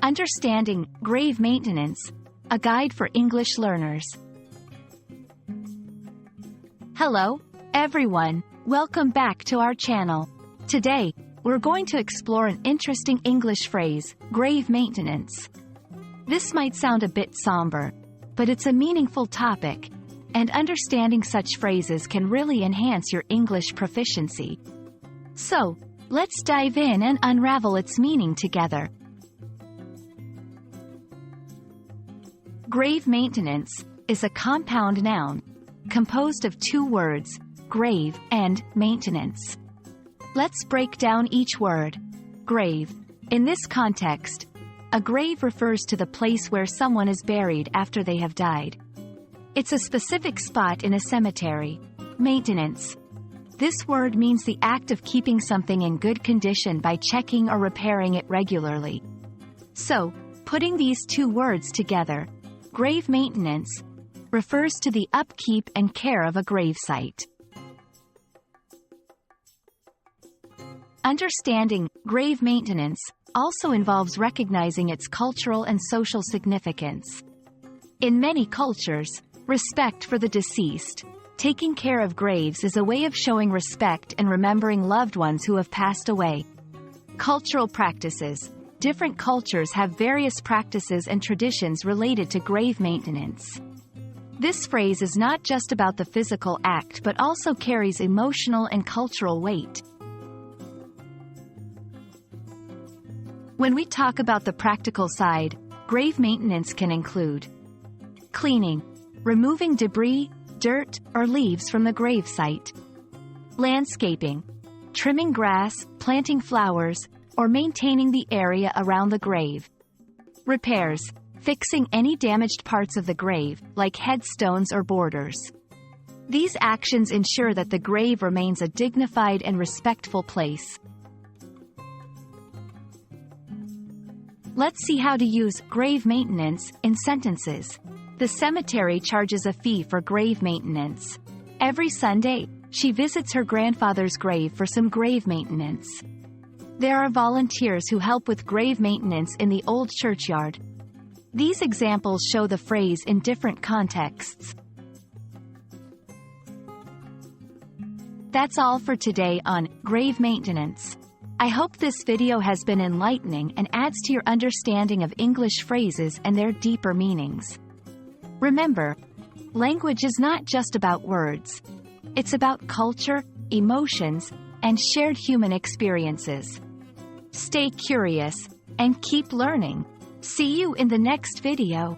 Understanding Grave Maintenance, a guide for English learners. Hello, everyone. Welcome back to our channel. Today, we're going to explore an interesting English phrase, grave maintenance. This might sound a bit somber, but it's a meaningful topic, and understanding such phrases can really enhance your English proficiency. So, let's dive in and unravel its meaning together. Grave maintenance is a compound noun, composed of two words, grave and maintenance. Let's break down each word. Grave. In this context, a grave refers to the place where someone is buried after they have died. It's a specific spot in a cemetery. Maintenance. This word means the act of keeping something in good condition by checking or repairing it regularly. So, putting these two words together, grave maintenance refers to the upkeep and care of a gravesite. Understanding grave maintenance also involves recognizing its cultural and social significance. In many cultures, respect for the deceased, taking care of graves is a way of showing respect and remembering loved ones who have passed away. Cultural practices. Different cultures have various practices and traditions related to grave maintenance. This phrase is not just about the physical act but also carries emotional and cultural weight. When we talk about the practical side, grave maintenance can include cleaning, removing debris, dirt, or leaves from the gravesite. Landscaping, trimming grass, planting flowers, or maintaining the area around the grave. Repairs, fixing any damaged parts of the grave, like headstones or borders. These actions ensure that the grave remains a dignified and respectful place. Let's see how to use grave maintenance in sentences. The cemetery charges a fee for grave maintenance. Every Sunday, she visits her grandfather's grave for some grave maintenance. There are volunteers who help with grave maintenance in the old churchyard. These examples show the phrase in different contexts. That's all for today on grave maintenance. I hope this video has been enlightening and adds to your understanding of English phrases and their deeper meanings. Remember, language is not just about words. It's about culture, emotions, and shared human experiences. Stay curious and keep learning. See you in the next video.